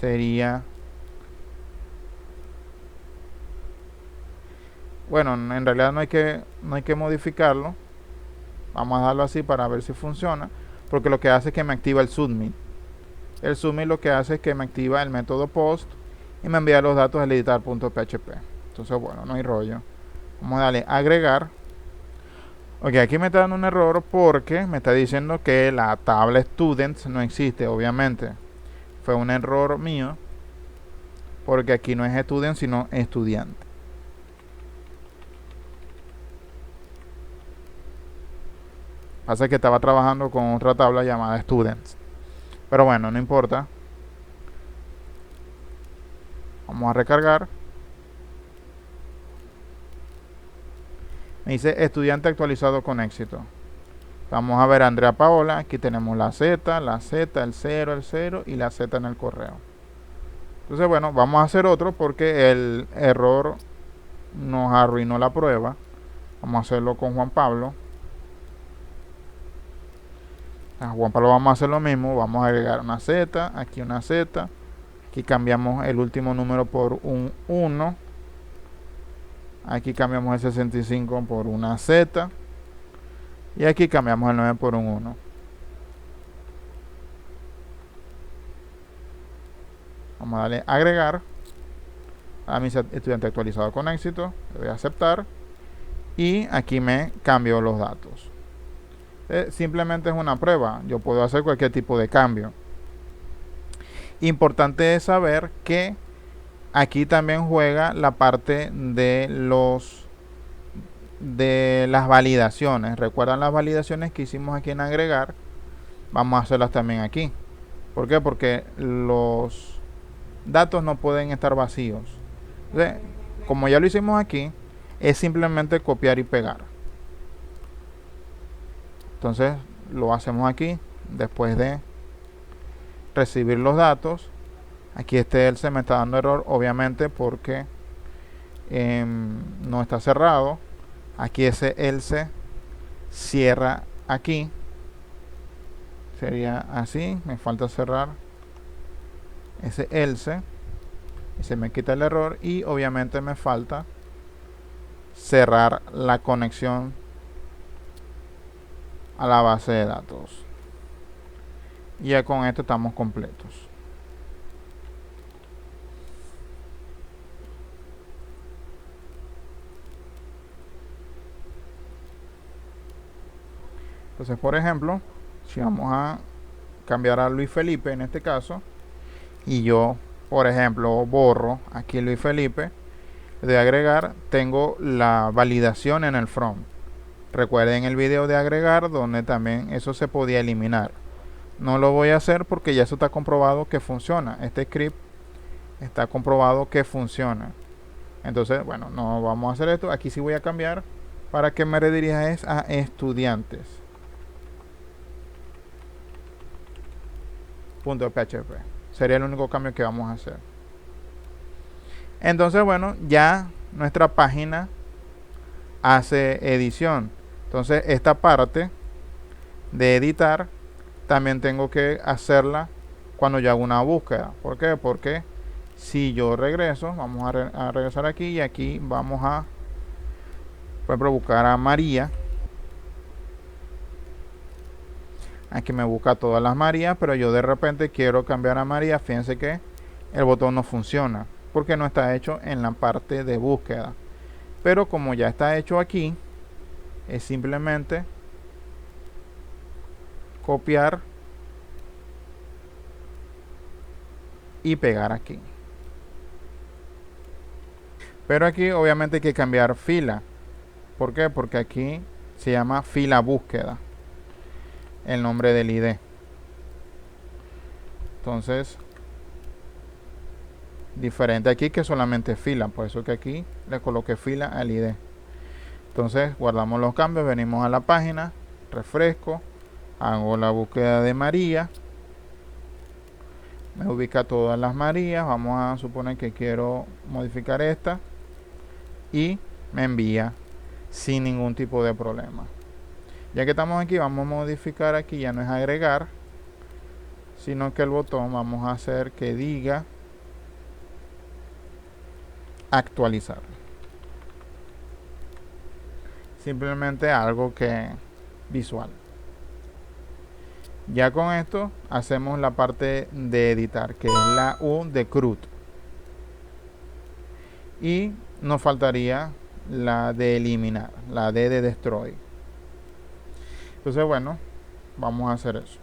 Sería... Bueno, en realidad no hay que modificarlo. Vamos a darlo así para ver si funciona. Porque lo que hace es que me activa el submit. El submit lo que hace es que me activa el método post y me envía los datos al editar.php. Entonces, bueno, no hay rollo. Vamos a darle agregar. Ok, aquí me está dando un error porque me está diciendo que la tabla students no existe, obviamente. Fue un error mío porque aquí no es student sino estudiante. Pasa que estaba trabajando con otra tabla llamada students. Pero bueno, no importa. Vamos a recargar. Me dice estudiante actualizado con éxito. Vamos a ver a Andrea Paola. Aquí tenemos la Z, el 0, el 0 y la Z en el correo. Entonces, bueno, vamos a hacer otro porque el error nos arruinó la prueba. Vamos a hacerlo con Juan Pablo. A Juan Pablo vamos a hacer lo mismo. Vamos a agregar una Z, aquí una Z. Aquí cambiamos el último número por un 1. Aquí cambiamos el 65 por una Z. Y aquí cambiamos el 9 por un 1. Vamos a darle agregar. A mi estudiante actualizado con éxito. Le doy a aceptar. Y aquí me cambio los datos. Simplemente es una prueba. Yo puedo hacer cualquier tipo de cambio. Importante es saber que aquí también juega la parte de las validaciones. ¿Recuerdan las validaciones que hicimos aquí en agregar? Vamos a hacerlas también aquí. ¿Por qué? Porque los datos no pueden estar vacíos. Entonces, como ya lo hicimos aquí, es simplemente copiar y pegar. Entonces lo hacemos aquí. Después de recibir los datos, aquí este else me está dando error, obviamente porque no está cerrado. Aquí ese else cierra aquí. Sería así. Me falta cerrar ese else y se me quita el error. Y obviamente me falta cerrar la conexión a la base de datos. Y ya con esto estamos completos. Entonces, por ejemplo, si vamos a cambiar a Luis Felipe en este caso, y yo, por ejemplo, borro aquí Luis Felipe, de agregar, tengo la validación en el from. Recuerden el video de agregar donde también eso se podía eliminar. No lo voy a hacer porque ya eso está comprobado que funciona. Este script está comprobado que funciona. Entonces, bueno, no vamos a hacer esto. Aquí sí voy a cambiar para que me redirija a estudiantes. .php. Sería el único cambio que vamos a hacer. Entonces, bueno, ya nuestra página hace edición. Entonces, esta parte de editar también tengo que hacerla cuando yo hago una búsqueda. ¿Por qué? Porque si yo regreso, vamos a regresar aquí y aquí vamos a, por ejemplo, buscar a María. Aquí me busca todas las Marías, pero yo de repente quiero cambiar a María. Fíjense que el botón no funciona porque no está hecho en la parte de búsqueda. Pero como ya está hecho aquí, es simplemente copiar y pegar aquí. Pero aquí obviamente hay que cambiar fila. ¿Por qué? Porque aquí se llama fila búsqueda el nombre del ID. Entonces, diferente aquí que solamente fila. Por eso que aquí le coloqué fila al ID. Entonces, guardamos los cambios, venimos a la página, refresco, hago la búsqueda de María. Me ubica todas las Marías. Vamos a suponer que quiero modificar esta. Y me envía sin ningún tipo de problema. Ya que estamos aquí, vamos a modificar aquí, ya no es agregar, sino que el botón vamos a hacer que diga actualizar. Simplemente algo que visual. Ya con esto hacemos la parte de editar, que es la U de CRUD. Y nos faltaría la de eliminar, la D de destroy. Entonces, bueno, vamos a hacer eso.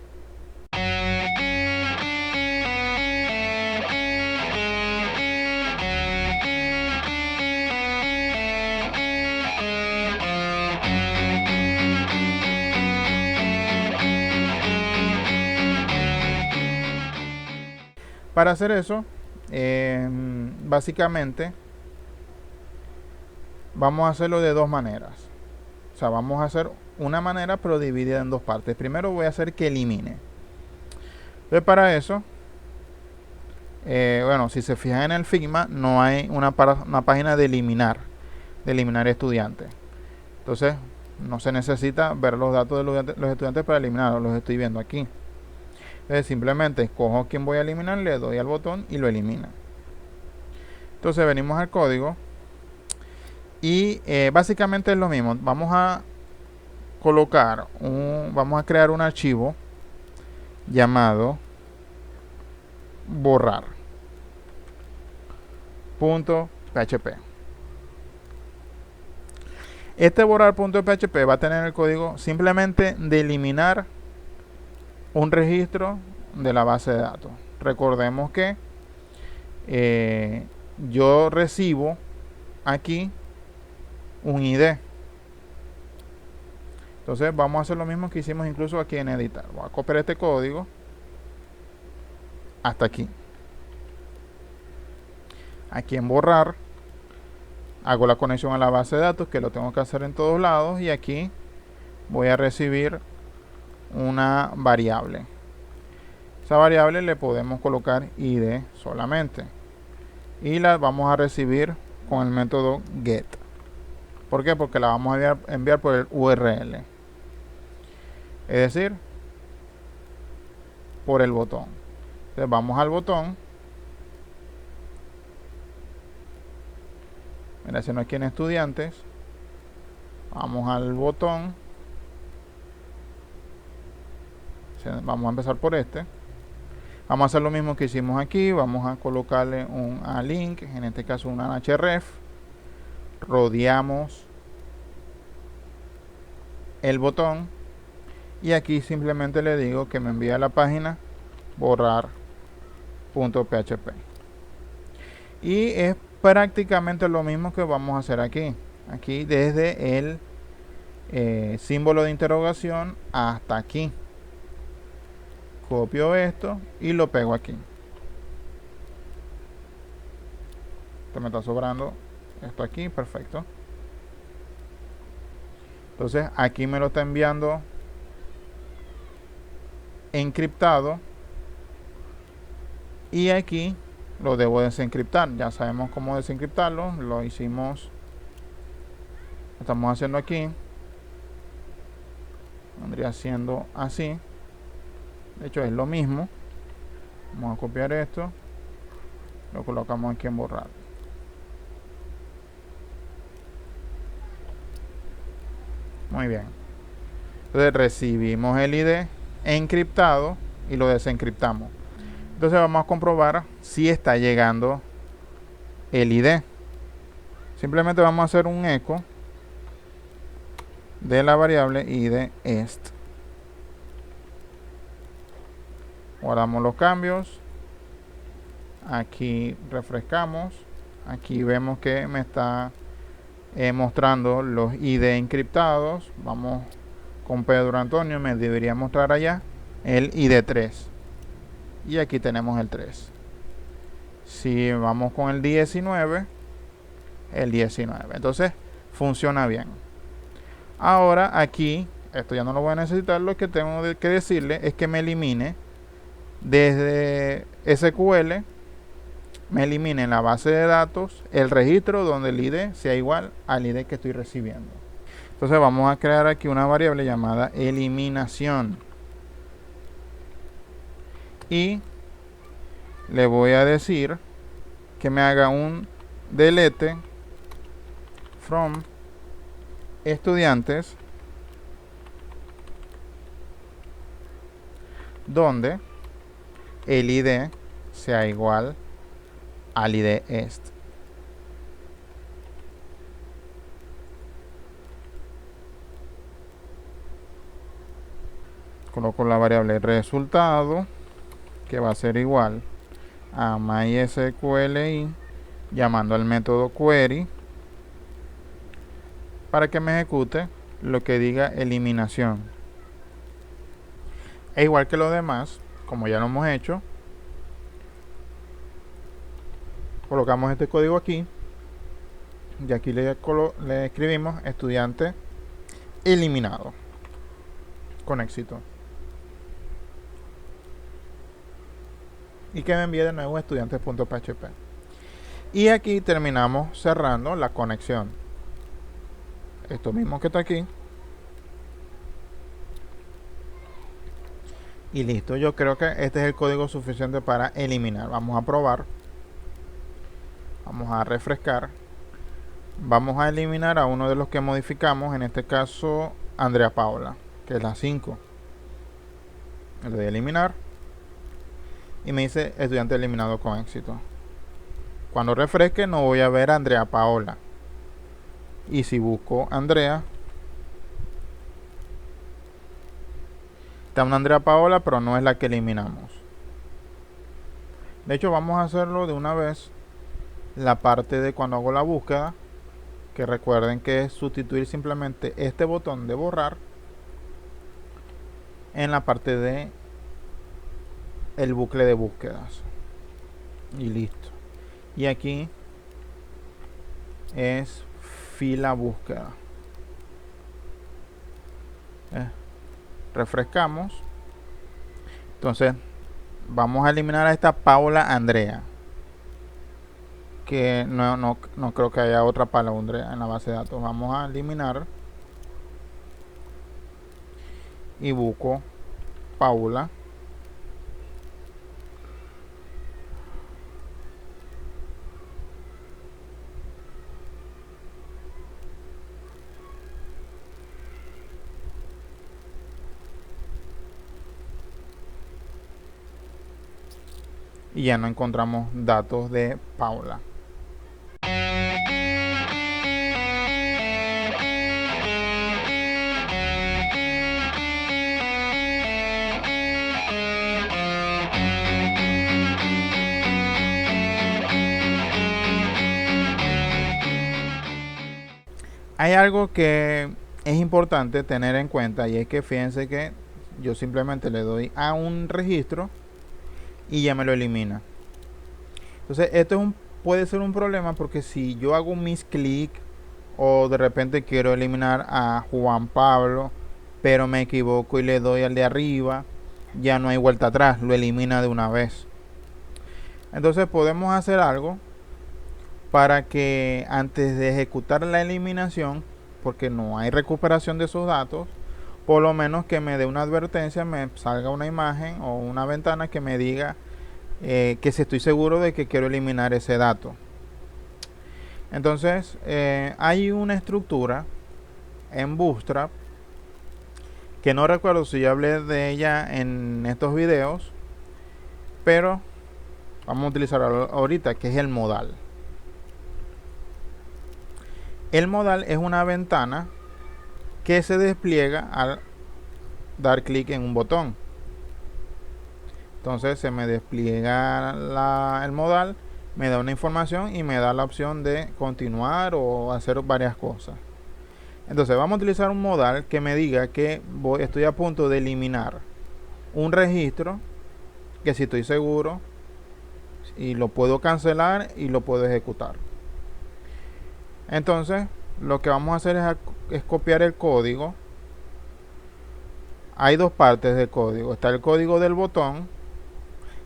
Para hacer eso, básicamente vamos a hacerlo de dos maneras. O sea, vamos a hacer una manera pero dividida en dos partes. Primero voy a hacer que elimine. Entonces para eso, bueno, si se fijan en el Figma, no hay una página de eliminar estudiantes. Entonces no se necesita ver los datos de los estudiantes para eliminarlos, los estoy viendo aquí. Entonces simplemente escojo quién voy a eliminar, le doy al botón y lo elimina. Entonces venimos al código y básicamente es lo mismo. Vamos a colocar vamos a crear un archivo llamado borrar.php. Este borrar.php va a tener el código simplemente de eliminar un registro de la base de datos. Recordemos que yo recibo aquí un ID. Entonces vamos a hacer lo mismo que hicimos incluso aquí en editar. Voy a copiar este código hasta aquí. Aquí en borrar hago la conexión a la base de datos, que lo tengo que hacer en todos lados, y aquí voy a recibir una variable. Esa variable le podemos colocar ID solamente y la vamos a recibir con el método get. ¿Por qué? Porque la vamos a enviar por el URL, es decir, por el botón. Entonces vamos al botón, mira, si no aquí en estudiantes, vamos al botón, vamos a empezar por este. Vamos a hacer lo mismo que hicimos aquí, vamos a colocarle un link, en este caso un href, rodeamos el botón y aquí simplemente le digo que me envíe a la página borrar.php. Y es prácticamente lo mismo que vamos a hacer aquí. Aquí desde el símbolo de interrogación hasta aquí. Copio esto y lo pego aquí. Esto me está sobrando esto aquí, perfecto. Entonces aquí me lo está enviando encriptado y aquí lo debo desencriptar. Ya sabemos cómo desencriptarlo, lo hicimos, lo estamos haciendo aquí. Vendría siendo así. De hecho es lo mismo. Vamos a copiar esto, lo colocamos aquí en borrar. Muy bien. Entonces recibimos el ID encriptado y lo desencriptamos. Entonces vamos a comprobar si está llegando el ID. Simplemente vamos a hacer un eco de la variable ID est. Guardamos los cambios. Aquí refrescamos. Aquí vemos que me está mostrando los ID encriptados. Vamos con Pedro Antonio, me debería mostrar allá el ID 3. Y aquí tenemos el 3. Si vamos con el 19, el 19. Entonces funciona bien. Ahora aquí, esto ya no lo voy a necesitar, lo que tengo que decirle es que me elimine desde SQL, me elimine en la base de datos el registro donde el ID sea igual al ID que estoy recibiendo. Entonces vamos a crear aquí una variable llamada eliminación. Y le voy a decir que me haga un delete from estudiantes donde el ID sea igual al ID est. Coloco la variable resultado, que va a ser igual a MySQLi llamando al método query para que me ejecute lo que diga eliminación. E igual que lo demás, como ya lo hemos hecho, colocamos este código aquí y aquí le escribimos estudiante eliminado con éxito. Y que me envíe de nuevo estudiantes.php. Y aquí terminamos cerrando la conexión. Esto mismo que está aquí. Y listo, yo creo que este es el código suficiente para eliminar. Vamos a probar. Vamos a refrescar. Vamos a eliminar a uno de los que modificamos, en este caso Andrea Paola, que es la 5. Le doy a eliminar y me dice estudiante eliminado con éxito. Cuando refresque no voy a ver a Andrea Paola. Y si busco Andrea, está una Andrea Paola, pero no es la que eliminamos. De hecho, vamos a hacerlo de una vez. La parte de cuando hago la búsqueda, que recuerden que es sustituir simplemente este botón de borrar en la parte de el bucle de búsquedas. Y listo. Y aquí es fila búsqueda. Refrescamos. Entonces vamos a eliminar a esta Paula Andrea, que no creo que haya otra Paula Andrea en la base de datos. Vamos a eliminar y busco Paula. Y ya no encontramos datos de Paula. Hay algo que es importante tener en cuenta, y es que fíjense que yo simplemente le doy a un registro y ya me lo elimina. Entonces esto puede ser un problema, porque si yo hago un misclick o de repente quiero eliminar a Juan Pablo, pero me equivoco y le doy al de arriba, ya no hay vuelta atrás, lo elimina de una vez. Entonces podemos hacer algo para que antes de ejecutar la eliminación, porque no hay recuperación de esos datos, por lo menos que me dé una advertencia, me salga una imagen o una ventana que me diga que si estoy seguro de que quiero eliminar ese dato. Entonces hay una estructura en Bootstrap que no recuerdo si ya hablé de ella en estos videos, pero vamos a utilizar ahorita, que es el modal. El modal es una ventana que se despliega al dar clic en un botón. Entonces se me despliega el modal, me da una información y me da la opción de continuar o hacer varias cosas. Entonces vamos a utilizar un modal que me diga que estoy a punto de eliminar un registro, que si estoy seguro y lo puedo cancelar y lo puedo ejecutar. Entonces lo que vamos a hacer es copiar el código. Hay dos partes del código. Está el código del botón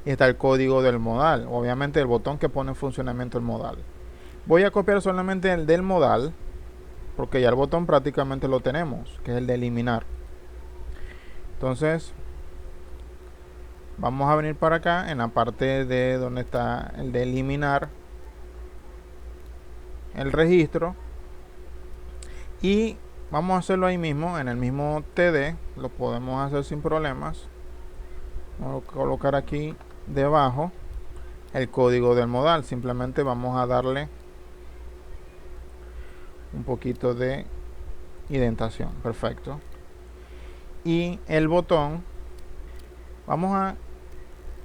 y está el código del modal. Obviamente el botón que pone en funcionamiento el modal. Voy a copiar solamente el del modal porque ya el botón prácticamente lo tenemos, que es el de eliminar. Entonces vamos a venir para acá en la parte de donde está el de eliminar el registro, y vamos a hacerlo ahí mismo en el mismo TD. Lo podemos hacer sin problemas. Vamos a colocar aquí debajo el código del modal. Simplemente vamos a darle un poquito de indentación. Perfecto. Y el botón, vamos a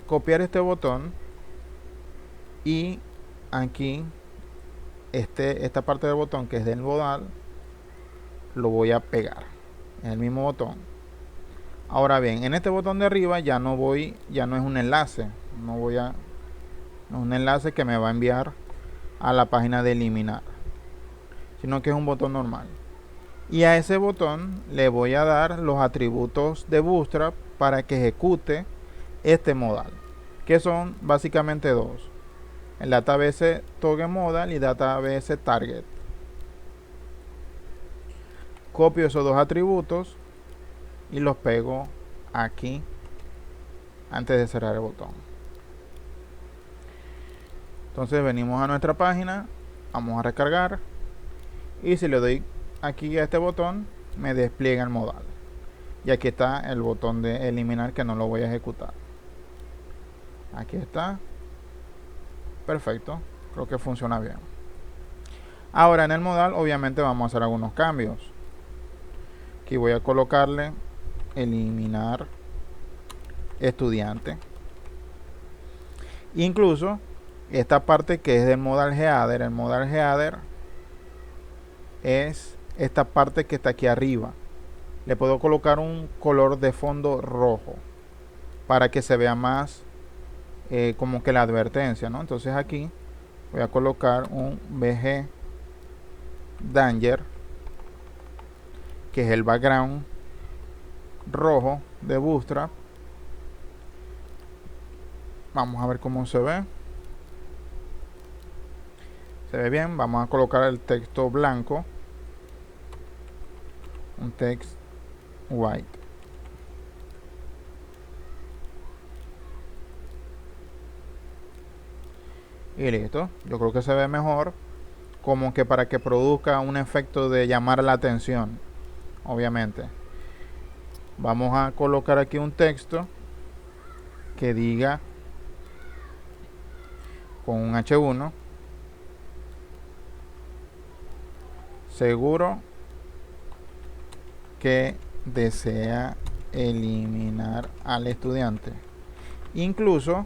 copiar este botón, y aquí esta parte del botón que es del modal lo voy a pegar en el mismo botón. Ahora bien, en este botón de arriba ya no es un enlace, no es un enlace que me va a enviar a la página de eliminar, sino que es un botón normal. Y a ese botón le voy a dar los atributos de Bootstrap para que ejecute este modal, que son básicamente dos: el database ToggleModal y database target. Copio esos dos atributos y los pego aquí antes de cerrar el botón. Entonces venimos a nuestra página, vamos a recargar, y si le doy aquí a este botón me despliega el modal, y aquí está el botón de eliminar, que no lo voy a ejecutar. Aquí está. Perfecto, creo que funciona bien. Ahora en el modal obviamente vamos a hacer algunos cambios. Aquí voy a colocarle eliminar estudiante. Incluso esta parte que es del modal header, el modal header es esta parte que está aquí arriba. Le puedo colocar un color de fondo rojo para que se vea más como que la advertencia, ¿no? Entonces aquí voy a colocar un BG Danger, que es el background rojo de Bootstrap. Vamos a ver cómo se ve. Se ve bien. Vamos a colocar el texto blanco, un text white. Y listo. Yo creo que se ve mejor, como que para que produzca un efecto de llamar la atención. Obviamente vamos a colocar aquí un texto que diga con un H1: seguro que desea eliminar al estudiante. Incluso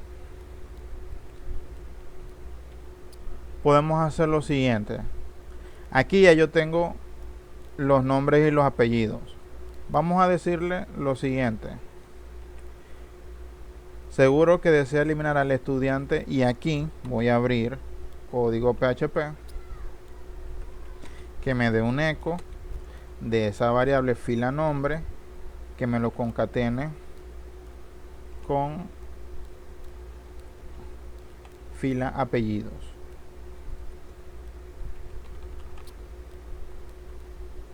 podemos hacer lo siguiente. Aquí ya yo tengo los nombres y los apellidos. Vamos a decirle lo siguiente: seguro que desea eliminar al estudiante, y aquí voy a abrir código PHP que me dé un eco de esa variable fila nombre, que me lo concatene con fila apellidos.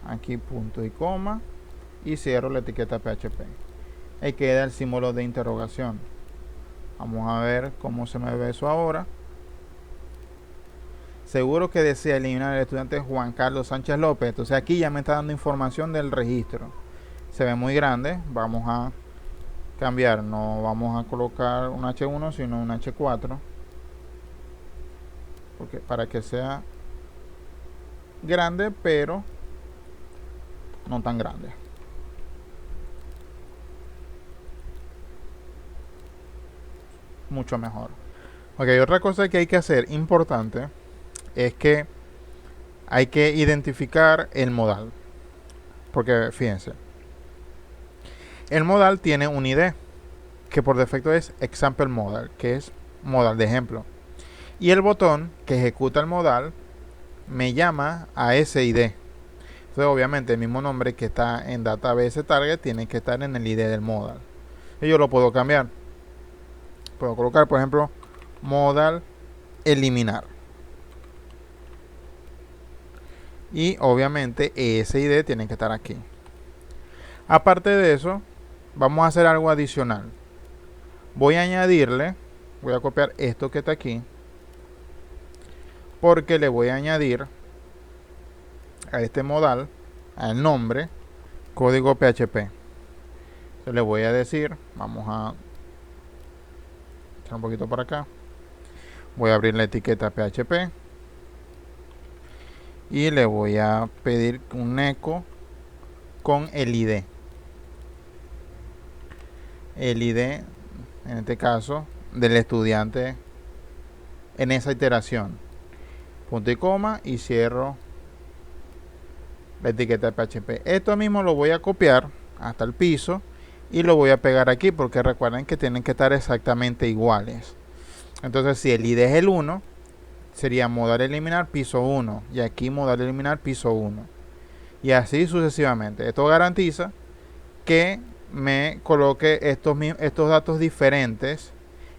Aquí punto y coma, y cierro la etiqueta PHP. Ahí queda el símbolo de interrogación. Vamos a ver cómo se me ve eso ahora. Seguro que desea eliminar al estudiante Juan Carlos Sánchez López. Entonces aquí ya me está dando información del registro. Se ve muy grande. Vamos a cambiar. No vamos a colocar un H1 sino un H4, porque para que sea grande pero no tan grande. Mucho mejor. Ok, otra cosa que hay que hacer importante es que hay que identificar el modal, porque fíjense, el modal tiene un ID que por defecto es example modal, que es modal de ejemplo, y el botón que ejecuta el modal me llama a ese ID. Entonces obviamente el mismo nombre que está en database target tiene que estar en el ID del modal, y yo lo puedo cambiar. Puedo colocar, por ejemplo, modal eliminar. Y obviamente ese ID tiene que estar aquí. Aparte de eso, vamos a hacer algo adicional. Voy a añadirle, voy a copiar esto que está aquí, porque le voy a añadir a este modal, al nombre, código PHP. Entonces le voy a decir, vamos a echar un poquito por acá. Voy a abrir la etiqueta PHP y le voy a pedir un eco con el ID. El ID, en este caso, del estudiante en esa iteración. Punto y coma y cierro la etiqueta de PHP. Esto mismo lo voy a copiar hasta el piso y lo voy a pegar aquí porque recuerden que tienen que estar exactamente iguales. Entonces si el ID es el 1, sería modal eliminar piso 1 y aquí modal eliminar piso 1 y así sucesivamente. Esto garantiza que me coloque estos datos diferentes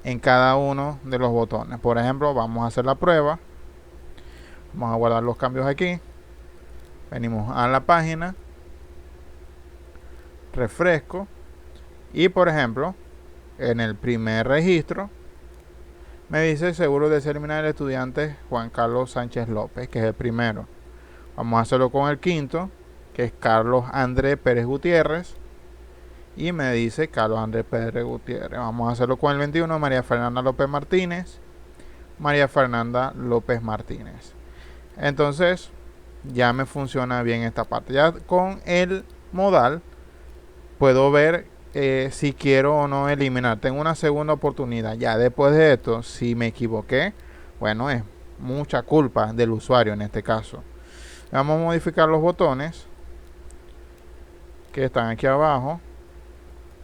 en cada uno de los botones. Por ejemplo, vamos a hacer la prueba. Vamos a guardar los cambios aquí. Venimos a la página, refresco y por ejemplo en el primer registro me dice seguro de eliminar el estudiante Juan Carlos Sánchez López, que es el primero. Vamos a hacerlo con el quinto, que es Carlos Andrés Pérez Gutiérrez, y me dice Carlos Andrés Pérez Gutiérrez. Vamos a hacerlo con el 21, María Fernanda López Martínez, María Fernanda López Martínez. Entonces ya me funciona bien esta parte. Ya con el modal puedo ver si quiero o no eliminar. Tengo una segunda oportunidad. Ya después de esto, si me equivoqué, bueno, es mucha culpa del usuario en este caso. Vamos a modificar los botones que están aquí abajo.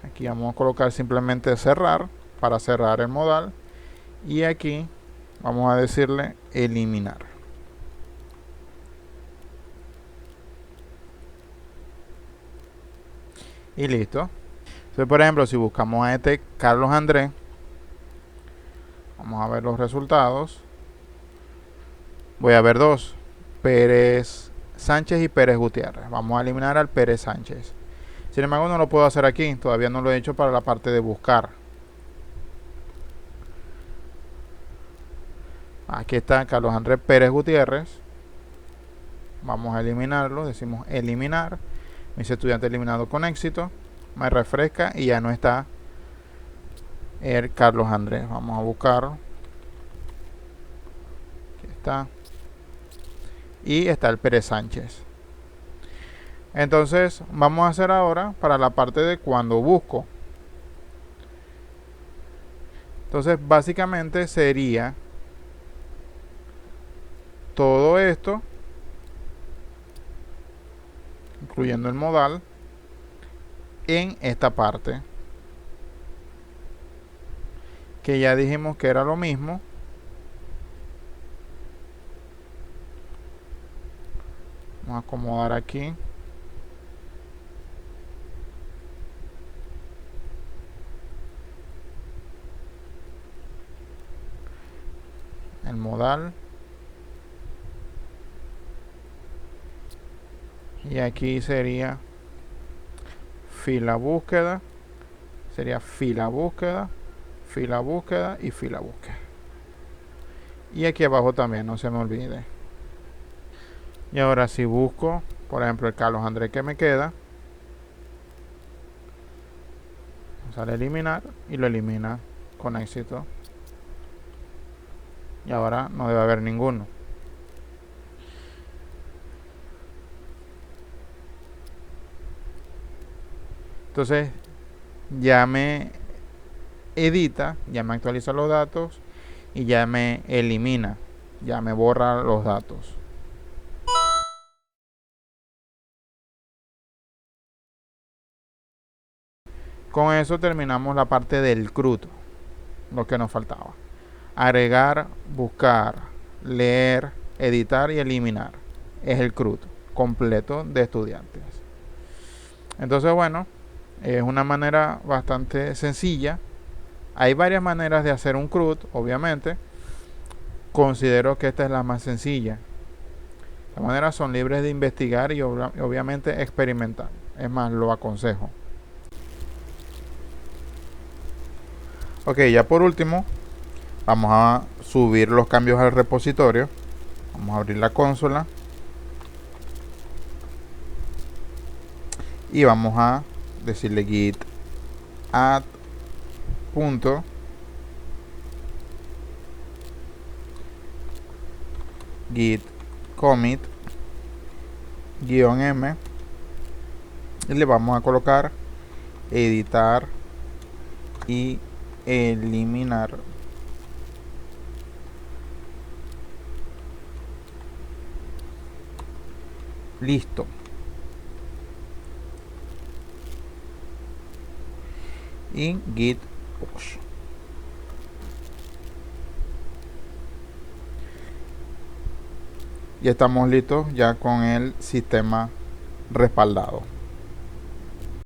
Aquí vamos a colocar simplemente cerrar para cerrar el modal. Y aquí vamos a decirle eliminar. Y listo. Entonces, por ejemplo, si buscamos a este Carlos Andrés, vamos a ver los resultados. Voy a ver dos, Pérez Sánchez y Pérez Gutiérrez. Vamos a eliminar al Pérez Sánchez. Sin embargo, no lo puedo hacer aquí. Todavía no lo he hecho para la parte de buscar. Aquí está Carlos Andrés Pérez Gutiérrez. Vamos a eliminarlo. Decimos eliminar. Mis estudiantes eliminados con éxito. Me refresca y ya no está el Carlos Andrés. Vamos a buscarlo. Aquí está. Y está el Pérez Sánchez. Entonces vamos a hacer ahora para la parte de cuando busco. Entonces básicamente sería todo esto, incluyendo el modal, en esta parte que ya dijimos que era lo mismo. Vamos a acomodar aquí. El modal. Y aquí sería fila búsqueda. Sería fila búsqueda, fila búsqueda y fila búsqueda. Y aquí abajo también, no se me olvide. Y ahora si busco, por ejemplo, el Carlos Andrés que me queda, sale eliminar y lo elimina con éxito. Y ahora no debe haber ninguno. Entonces ya me edita, ya me actualiza los datos y ya me elimina, ya me borra los datos. Con eso terminamos la parte del CRUD, lo que nos faltaba. Agregar, buscar, leer, editar y eliminar. Es el CRUD completo de estudiantes. Entonces, bueno, es una manera bastante sencilla. Hay varias maneras de hacer un CRUD, obviamente. Considero que esta es la más sencilla. De manera son libres de investigar y obviamente experimentar. Es más, lo aconsejo. Ok, ya por último, vamos a subir los cambios al repositorio. Vamos a abrir la consola. Y vamos a decirle git add punto git commit -m y le vamos a colocar editar y eliminar. Listo. Y git push. Ya estamos listos ya con el sistema respaldado.